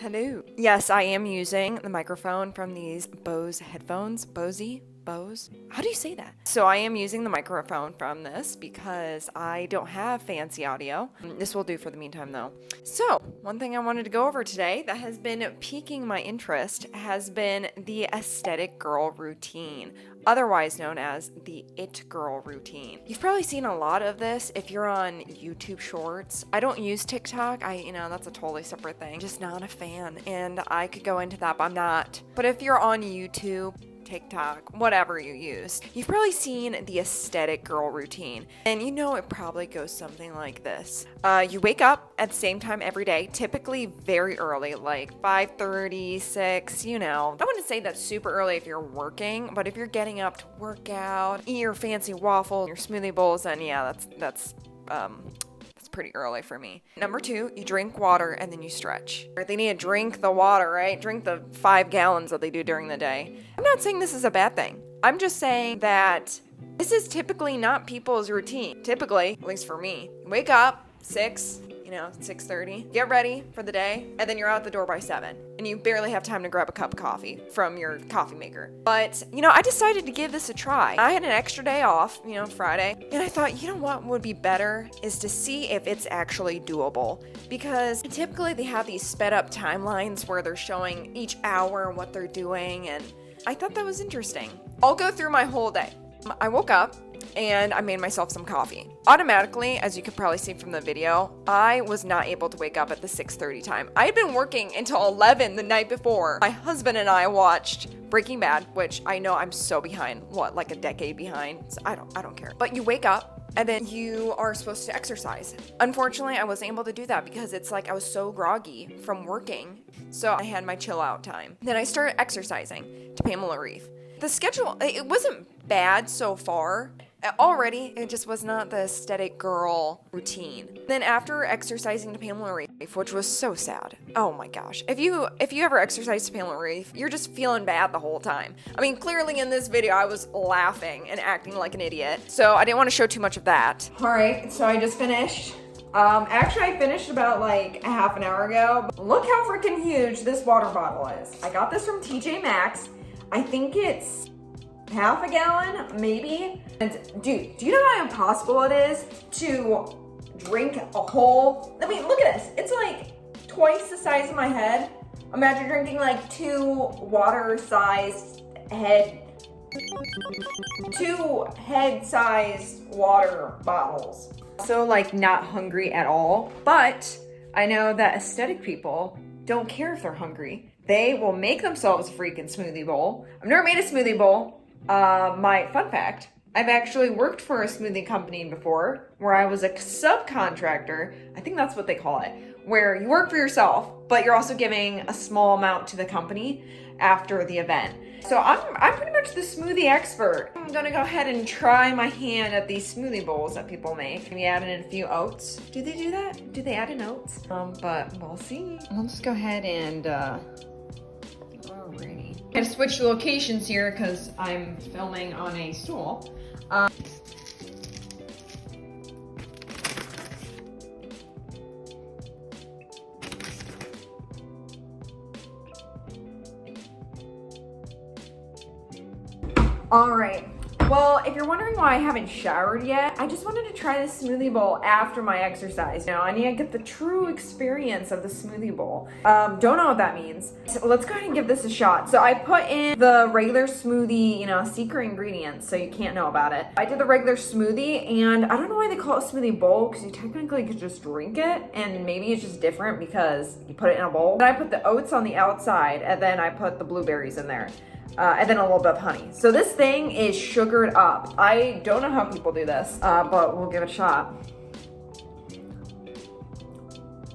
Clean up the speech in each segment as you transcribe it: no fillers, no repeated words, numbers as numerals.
Hello. Yes, I am using the microphone from these Bose headphones. Bose? How do you say that? So I am using the microphone from this because I don't have fancy audio. This will do for the meantime though. So, one thing I wanted to go over today that has been piquing my interest has been the aesthetic girl routine, otherwise known as the it girl routine. You've probably seen a lot of this if you're on YouTube Shorts. I don't use TikTok. That's a totally separate thing. Just not a fan, and I could go into that, but I'm not. But if you're on YouTube, TikTok, whatever you use, you've probably seen the aesthetic girl routine. And it probably goes something like this. You wake up at the same time every day, typically very early, like 5:30, 6, I wouldn't say that's super early if you're working, but if you're getting up to work out, eat your fancy waffle, your smoothie bowls, then yeah, that's pretty early for me. Number 2, you drink water and then you stretch. They need to drink the water, right? Drink the 5 gallons that they do during the day. I'm not saying this is a bad thing. I'm just saying that this is typically not people's routine. Typically, at least for me, you wake up 6:30, get ready for the day, and then you're out the door by 7. And you barely have time to grab a cup of coffee from your coffee maker. But, I decided to give this a try. I had an extra day off, Friday, and I thought, what would be better is to see if it's actually doable. Because typically they have these sped up timelines where they're showing each hour what they're doing, and I thought that was interesting. I'll go through my whole day. I woke up and I made myself some coffee. Automatically, as you can probably see from the video, I was not able to wake up at the 6:30 time. I had been working until 11 the night before. My husband and I watched Breaking Bad, which I know I'm so behind, like a decade behind. So I don't care. But you wake up and then you are supposed to exercise. Unfortunately, I wasn't able to do that because it's like I was so groggy from working. So I had my chill out time. Then I started exercising to Pamela Reif. The schedule, it wasn't bad so far. Already, it just was not the aesthetic girl routine. Then after exercising to Pamela Reif, which was so sad. Oh my gosh. If you ever exercise to Pamela Reif, you're just feeling bad the whole time. Clearly in this video, I was laughing and acting like an idiot. So I didn't want to show too much of that. All right, so I just finished. Actually I finished about like a half an hour ago. But look how freaking huge this water bottle is. I got this from TJ Maxx. I think it's half a gallon, maybe. And dude, do you know how impossible it is to drink a whole, look at this. It's like twice the size of my head. Imagine drinking like 2 head-sized water bottles. So like not hungry at all, but I know that aesthetic people don't care if they're hungry. They will make themselves a freaking smoothie bowl. I've never made a smoothie bowl. My fun fact, I've actually worked for a smoothie company before where I was a subcontractor. I think that's what they call it, where you work for yourself, but you're also giving a small amount to the company after the event. So I'm pretty much the smoothie expert. I'm gonna go ahead and try my hand at these smoothie bowls that people make. Maybe add in a few oats. Do they do that? Do they add in oats? But we'll see. Let's go ahead and, alrighty. I'm gonna switch locations here because I'm filming on a stool. All right. Well, if you're wondering why I haven't showered yet, I just wanted to try the smoothie bowl after my exercise. I need to get the true experience of the smoothie bowl. Don't know what that means. So let's go ahead and give this a shot. So I put in the regular smoothie, secret ingredients, so you can't know about it. I did the regular smoothie, and I don't know why they call it smoothie bowl, because you technically could just drink it, and maybe it's just different because you put it in a bowl. Then I put the oats on the outside, and then I put the blueberries in there. And then a little bit of honey. So this thing is sugared up. I don't know how people do this, but we'll give it a shot.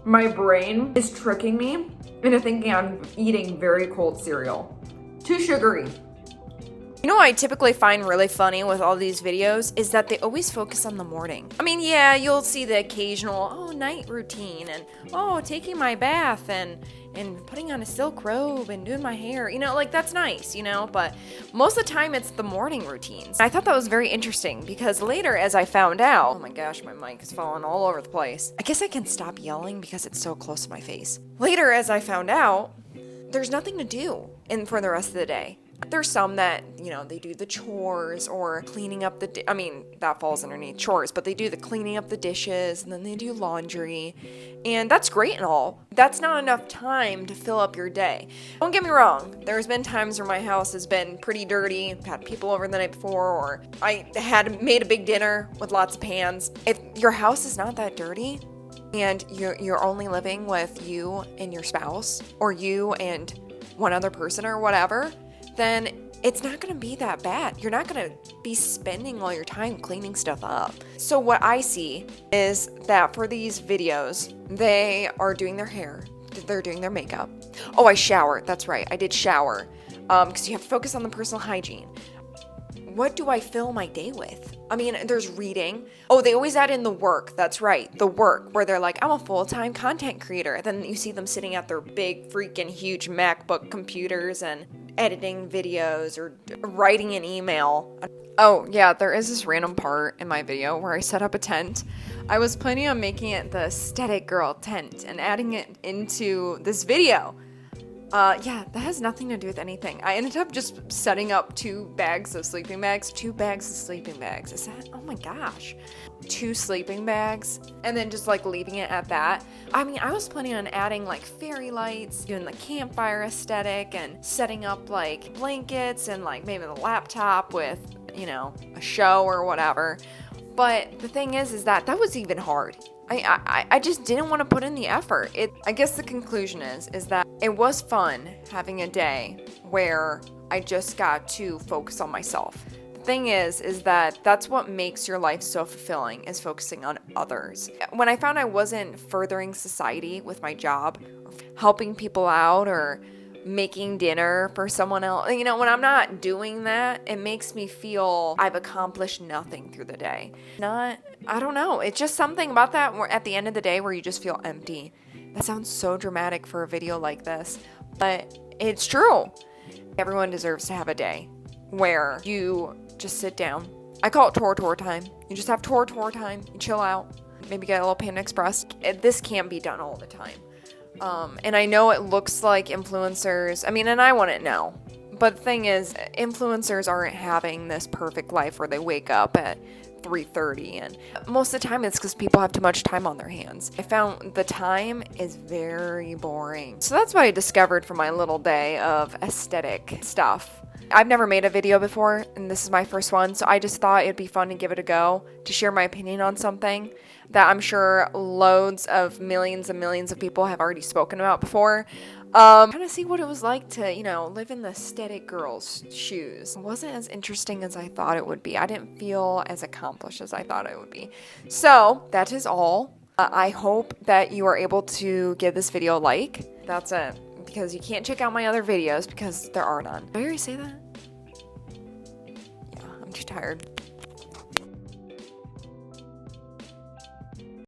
My brain is tricking me into thinking I'm eating very cold cereal. Too sugary. You know what I typically find really funny with all these videos is that they always focus on the morning. I mean, yeah, you'll see the occasional, oh, night routine, and oh, taking my bath, and putting on a silk robe and doing my hair, you know, like that's nice, you know, but most of the time it's the morning routines. I thought that was very interesting because later as I found out, oh my gosh, my mic is falling all over the place. I guess I can stop yelling because it's so close to my face. Later as I found out, there's nothing to do for the rest of the day. There's some that, you know, they do the chores or cleaning up I mean, that falls underneath chores, but they do the cleaning up the dishes and then they do laundry. And that's great and all. That's not enough time to fill up your day. Don't get me wrong. There's been times where my house has been pretty dirty. I've had people over the night before, or I had made a big dinner with lots of pans. If your house is not that dirty and you're only living with you and your spouse, or you and one other person or whatever, then it's not going to be that bad. You're not going to be spending all your time cleaning stuff up. So what I see is that for these videos, they are doing their hair, they're doing their makeup. Oh, I showered. That's right. I did shower because you have to focus on the personal hygiene. What do I fill my day with? I mean, there's reading. Oh, they always add in the work. That's right. The work where they're like, I'm a full-time content creator. Then you see them sitting at their big freaking huge MacBook computers and editing videos or writing an email. Oh, yeah, there is this random part in my video where I set up a tent. I was planning on making it the aesthetic girl tent and adding it into this video. Yeah, that has nothing to do with anything. I ended up just setting up 2 bags of sleeping bags. 2 bags of sleeping bags. Is that? Oh my gosh. 2 sleeping bags. And then just like leaving it at that. I mean, I was planning on adding like fairy lights, doing the campfire aesthetic, and setting up like blankets and like maybe the laptop with, you know, a show or whatever. But the thing is that was even hard. I just didn't want to put in the effort. I guess the conclusion is that it was fun having a day where I just got to focus on myself. The thing is that that's what makes your life so fulfilling, is focusing on others. When I found I wasn't furthering society with my job, or helping people out, or making dinner for someone else, you know, when I'm not doing that, it makes me feel I've accomplished nothing through the day. I don't know, it's just something about that where at the end of the day where you just feel empty. That sounds so dramatic for a video like this, but it's true. Everyone deserves to have a day where you just sit down. I call it tour time. You just have tour time, you chill out, maybe get a little Panda Express. This can't be done all the time. And I know it looks like influencers, I mean, and I wouldn't know, but the thing is, influencers aren't having this perfect life where they wake up at 3:30, and most of the time it's because people have too much time on their hands. I found the time is very boring. So that's what I discovered from my little day of aesthetic stuff. I've never made a video before, and this is my first one, so I just thought it'd be fun to give it a go, to share my opinion on something that I'm sure loads of millions and millions of people have already spoken about before. Kind of see what it was like to, you know, live in the aesthetic girl's shoes. It wasn't as interesting as I thought it would be. I didn't feel as accomplished as I thought it would be. So that is all. I hope that you are able to give this video a like. That's it. Because you can't check out my other videos because there are none. Did I already say that? Yeah, I'm too tired.